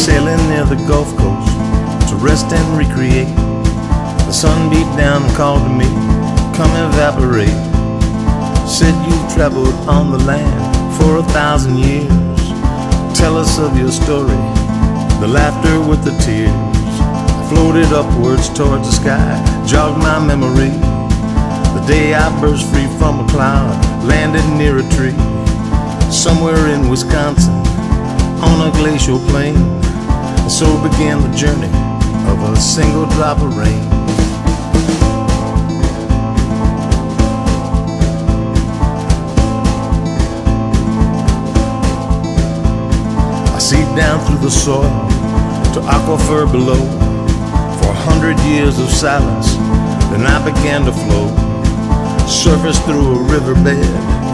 sailing near the Gulf Coast to rest and recreate. The sun beat down and called to me, come evaporate. Said you've traveled on the land for 1,000 years. Tell us of your story, the laughter with the tears. I floated upwards towards the sky, jogged my memory. The day I burst free from a cloud, landed near a tree. Somewhere in Wisconsin, on a glacial plain. And so began the journey of a single drop of rain. I see down through the soil to aquifer below. For 100 years of silence, then I began to flow. Surfaced through a riverbed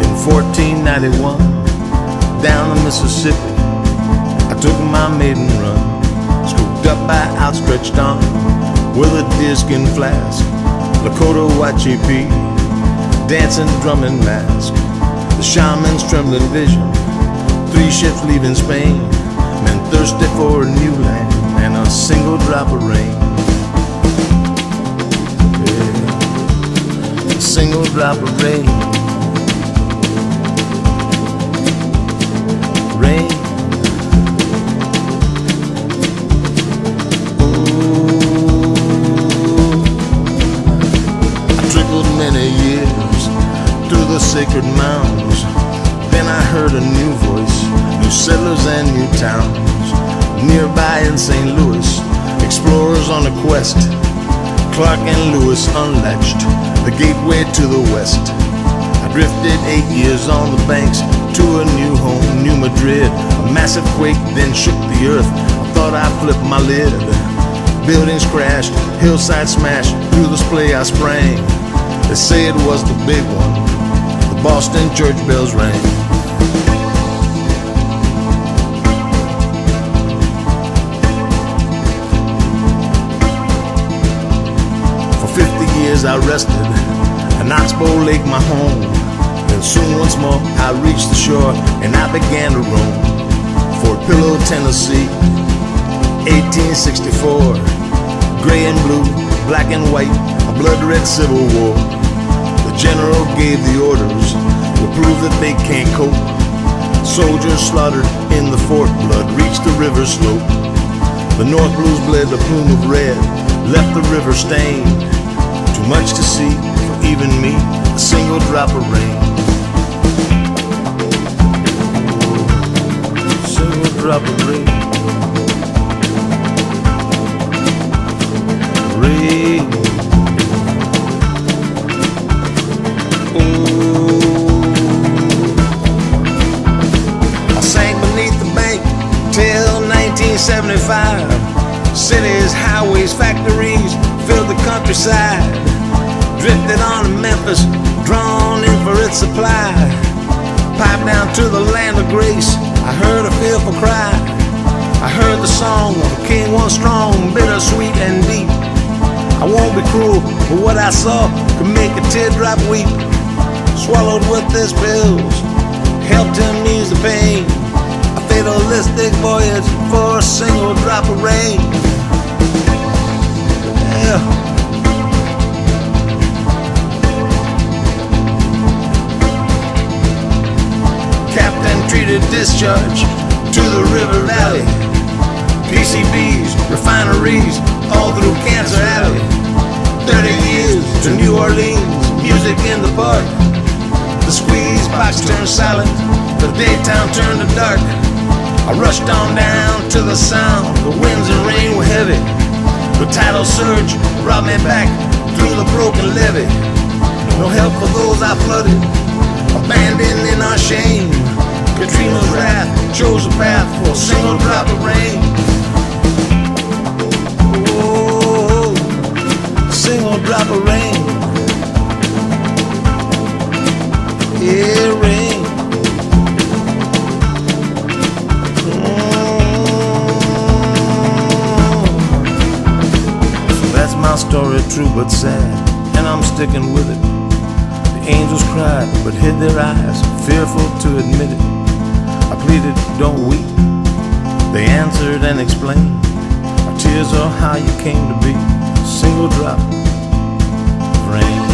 in 1491. Down the Mississippi, I took my maiden run. Scooped up by outstretched arm with a deerskin flask. Lakota Wachipi, dancing drumming mask. The shaman's trembling vision, 3 ships leaving Spain. Men thirsty for a new land and a single drop of rain. Yeah. A single drop of rain. Rain. Ooh. I trickled many years through the sacred mounds. Then I heard a new voice, new settlers and new towns. Nearby in St. Louis, explorers on a quest. Clark and Lewis unlatched the gateway to the west. I drifted 8 years on the banks to a new home, New Madrid. A massive quake then shook the earth. I thought I flipped my lid. Buildings crashed, hillside smashed. Through the splay I sprang. They say it was the big one. The Boston church bells rang. For 50 years I rested, and Oxbow Lake my home. Then soon once more I reached the shore and I began to roam. Fort Pillow, Tennessee, 1864. Gray and blue, black and white, a blood-red civil war. The general gave the orders, will prove that they can't cope. Soldiers slaughtered in the fort, blood reached the river slope. The North Blues bled a plume of red, left the river stained. Too much to see for even me, a single drop of rain. Single drop of rain. Rain. I sank beneath the bank till 1975. Cities, highways, factories filled the countryside. Drifted on to Memphis, drawn in for its supply. Piped down to the land of grace, I heard a fearful cry. I heard the song of a king once strong, bittersweet and deep. I won't be cruel, but what I saw could make a teardrop weep. Swallowed with his pills, helped him ease the pain. A fatalistic voyage for a single drop of rain. Yeah. Captain treated discharge to the river valley. PCBs, refineries, all through Cancer Alley. 30 years to New Orleans, music in the park. The squeeze box turned silent, the daytime turned to dark. I rushed on down to the sound, the winds and rain were heavy. The tidal surge brought me back through the broken levee. No help for those I flooded, abandoned in our shame. Katrina's wrath chose a path for a single drop of rain. Oh, single drop of rain. Yeah, rain. So that's my story, true but sad, and I'm sticking with it. The angels cried but hid their eyes, fearful to admit it. I pleaded, don't weep. They answered and explained, our tears are how you came to be, a single drop of rain.